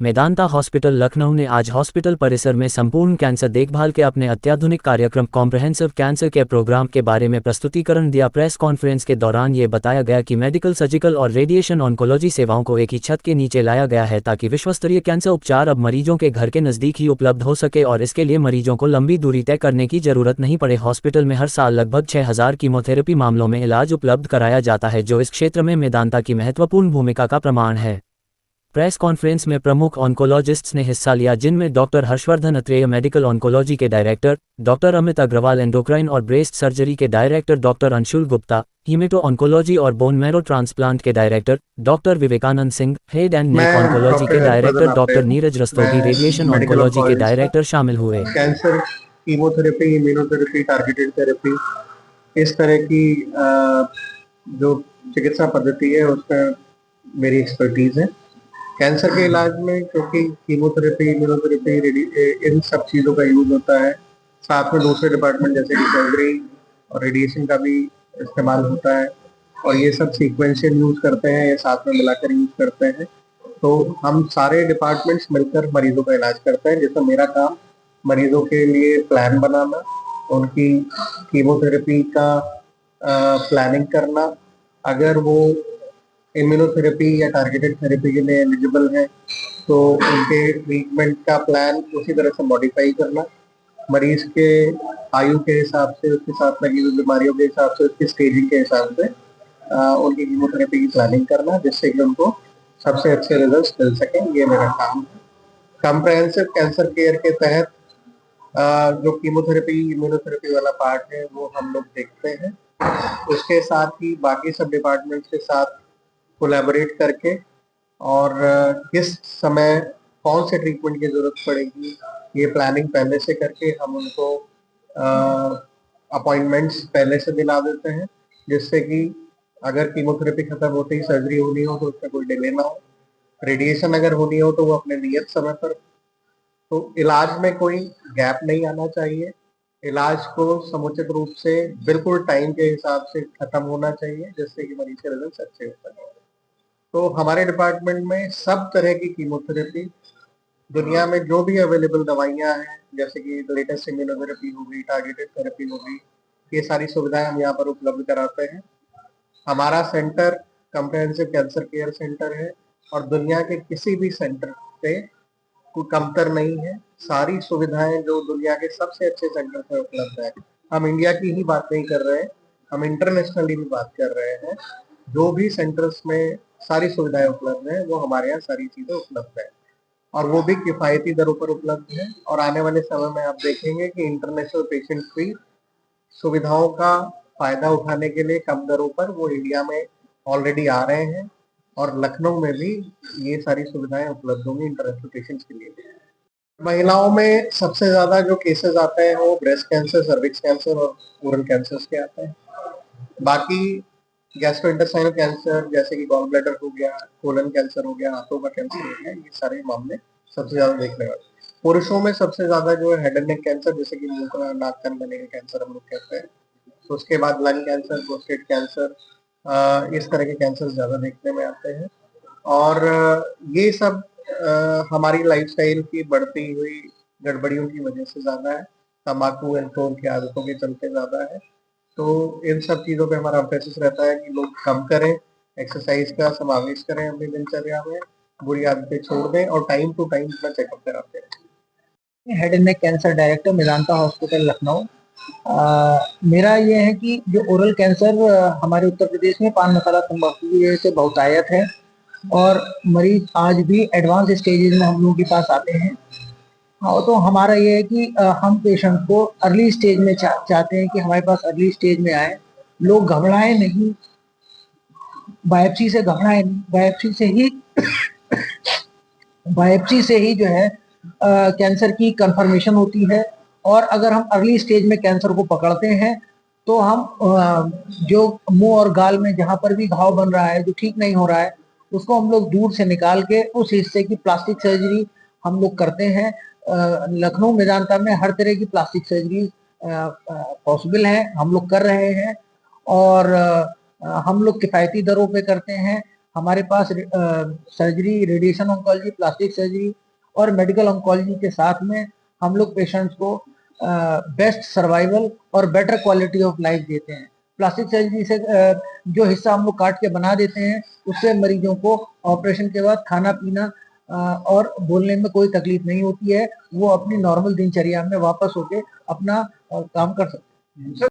Medanta hospital Lucknow ने आज hospital परिसर में संपूर्ण कैंसर देखभाल के अपने अत्याधुनिक कार्यक्रम कॉम्प्रहेंसिव कैंसर केयर प्रोग्राम के बारे में प्रस्तुतिकरण दिया। प्रेस कॉन्फ्रेंस के दौरान ये बताया गया कि मेडिकल, सर्जिकल और रेडिएशन ऑन्कोलॉजी सेवाओं को एक ही छत के नीचे लाया गया है ताकि विश्वस्तरीय कैंसर उपचार अब मरीजों के घर के नज़दीक ही उपलब्ध हो सके और इसके लिए मरीजों को लंबी दूरी तय करने की जरूरत नहीं पड़े। हॉस्पिटल में हर साल लगभग 6000 कीमोथेरेपी मामलों में इलाज उपलब्ध कराया जाता है, जो इस क्षेत्र में मेदांता की महत्वपूर्ण भूमिका का प्रमाण है। प्रेस कॉन्फ्रेंस में प्रमुख ऑन्कोलॉजिस्ट्स ने हिस्सा लिया, जिनमें doctor Harshvardhan Atreya medical oncology के director, doctor Amit Agarwal endocrine और ब्रेस्ट सर्जरी के director, doctor Anshul Gupta hemato oncology और बोन मैरो ट्रांसप्लांट के director, doctor Vivekanand Singh head and neck oncology के director, doctor Neeraj Rastogi radiation oncology के डायरेक्टर शामिल हुए। Cancer chemotherapy, immunotherapy, targeted therapy, इस तरह की जो चिकित्सा पद्धति है उसमें मेरी एक्सपर्टीज है। कैंसर के इलाज में क्योंकि कीमोथेरेपी, इम्यूनोथेरेपी, इन सब चीज़ों का यूज होता है, साथ में दूसरे डिपार्टमेंट जैसे कि सर्जरी और रेडिएशन का भी इस्तेमाल होता है और ये सब सीक्वेंशियल यूज करते हैं, ये साथ में मिलाकर यूज करते हैं। तो हम सारे डिपार्टमेंट्स मिलकर मरीजों का इलाज करते हैं, जैसे मेरा काम मरीजों के लिए प्लान बनाना, उनकी कीमोथेरेपी का प्लानिंग करना, अगर वो इम्यूनोथेरेपी या टारगेटेड थेरेपी के लिए एलिजिबल है तो उनके ट्रीटमेंट का प्लान उसी तरह से मॉडिफाई करना, मरीज के आयु के हिसाब से, उसके साथ लगी हुई बीमारियों के हिसाब से, उसकी स्टेजिंग के हिसाब से उनकी कीमोथेरेपी की प्लानिंग करना, जिससे कि उनको सबसे अच्छे रिजल्ट्स मिल सकें। ये मेरा काम है। कॉम्प्रहेंसिव कैंसर केयर के तहत जो कीमोथेरेपी, इम्यूनोथेरेपी वाला पार्ट है वो हम लोग देखते हैं। उसके साथ ही बाकी सब डिपार्टमेंट्स के साथ कोलैबोरेट करके और किस समय कौन से ट्रीटमेंट की जरूरत पड़ेगी, ये प्लानिंग पहले से करके हम उनको अपॉइंटमेंट्स पहले से दिला देते हैं, जिससे कि अगर कीमोथेरेपी खत्म होते ही सर्जरी होनी हो तो उसमें कोई डिले ना हो, रेडिएशन अगर होनी हो तो वो अपने नियत समय पर। तो इलाज में कोई गैप नहीं आना चाहिए, इलाज को समुचित रूप से बिल्कुल टाइम के हिसाब से खत्म होना चाहिए, जिससे कि मरीज के रिजल्ट अच्छे हो सके। तो हमारे डिपार्टमेंट में सब तरह की कीमोथेरेपी, दुनिया में जो भी अवेलेबल दवाइयां हैं, जैसे कि लेटेस्ट इम्यूनोथेरेपी हो गई, टारगेटेड थेरेपी हो गई, ये सारी सुविधाएं हम यहाँ पर उपलब्ध कराते हैं। हमारा centre comprehensive cancer care centre है और दुनिया के किसी भी सेंटर पे कोई कमतर नहीं है। सारी सुविधाएं जो दुनिया के सबसे अच्छे सेंटर पे उपलब्ध है। हम इंडिया की ही बात नहीं कर रहे हैं, हम इंटरनेशनली भी बात कर रहे हैं। जो भी सेंटर्स में सारी सुविधाएं उपलब्ध है वो हमारे यहाँ सारी चीजें उपलब्ध है और वो भी किफायती दरों पर उपलब्ध है। और आने वाले समय में आप देखेंगे कि इंटरनेशनल पेशेंट भी सुविधाओं का फायदा उठाने के लिए कम दरों पर वो इंडिया में ऑलरेडी आ रहे हैं और लखनऊ में भी ये सारी सुविधाएं उपलब्ध होंगी इंटरनेशनल पेशेंट्स के लिए। महिलाओं में सबसे ज्यादा जो केसेस आते हैं वो ब्रेस्ट कैंसर, सर्विक्स कैंसर और ओरल कैंसर के आते हैं। बाकी गैस्ट्रोइंटेस्टाइनल कैंसर जैसे कि गॉल ब्लैडर हो गया, कोलन कैंसर हो गया, हाथों का कैंसर हो गया, ये सारे मामले सबसे ज्यादा देखने वाले। पुरुषों में सबसे ज्यादा जो है हेड एंड नेक कैंसर, जैसे कि मुंह का, नाक, कान, गले का कैंसर हम लोग कहते हैं। उसके बाद लंग कैंसर, प्रोस्टेट कैंसर, इस तरह के कैंसर ज्यादा देखने में आते हैं। और ये सब हमारी लाइफस्टाइल की बढ़ती हुई गड़बड़ियों की वजह से ज्यादा है, तम्बाकू एंड फ्लोर की आदतों के चलते ज्यादा है। तो इन सब चीजों पे हमारा एम्फेसिस रहता है कि लोग कम करें, एक्सरसाइज का समावेश करें अपनी दिनचर्या में, बुरी आदतें छोड़ दें और टाइम टू टाइम अपना चेकअप कराते हैं। Head and neck cancer director Medanta hospital Lucknow. मेरा ये है कि जो ओरल कैंसर हमारे उत्तर प्रदेश में पान मसाला तंबाकू की वजह से बहुतायत है और मरीज आज भी एडवांस स्टेजेस में हम लोगों के पास आते हैं। हाँ, तो हमारा ये है कि हम पेशेंट को अर्ली स्टेज में चाहते हैं कि हमारे पास अर्ली स्टेज में आए, लोग घबराएं नहीं, बायोप्सी से घबराएं नहीं, बायोप्सी से ही जो है कैंसर की कंफर्मेशन होती है। और अगर हम अर्ली स्टेज में कैंसर को पकड़ते हैं तो हम जो मुंह और गाल में जहां पर भी घाव बन रहा है, जो ठीक नहीं हो रहा है, उसको हम लोग दूर से निकाल के उस हिस्से की प्लास्टिक सर्जरी हम लोग करते हैं। लखनऊ मेदांता में हर तरह की प्लास्टिक सर्जरी पॉसिबल है, हम लोग कर रहे हैं और हम लोग किफायती दरों पे करते हैं। हमारे पास surgery, radiation oncology, plastic surgery और मेडिकल ऑन्कोलॉजी के साथ में हम लोग पेशेंट्स को बेस्ट सर्वाइवल और बेटर क्वालिटी ऑफ लाइफ देते हैं। प्लास्टिक सर्जरी से जो हिस्सा हम लोग काट के बना देते हैं, उससे मरीजों को ऑपरेशन के बाद खाना पीना और बोलने में कोई तकलीफ नहीं होती है। वो अपनी नॉर्मल दिनचर्या में वापस होके अपना काम कर सकते हैं।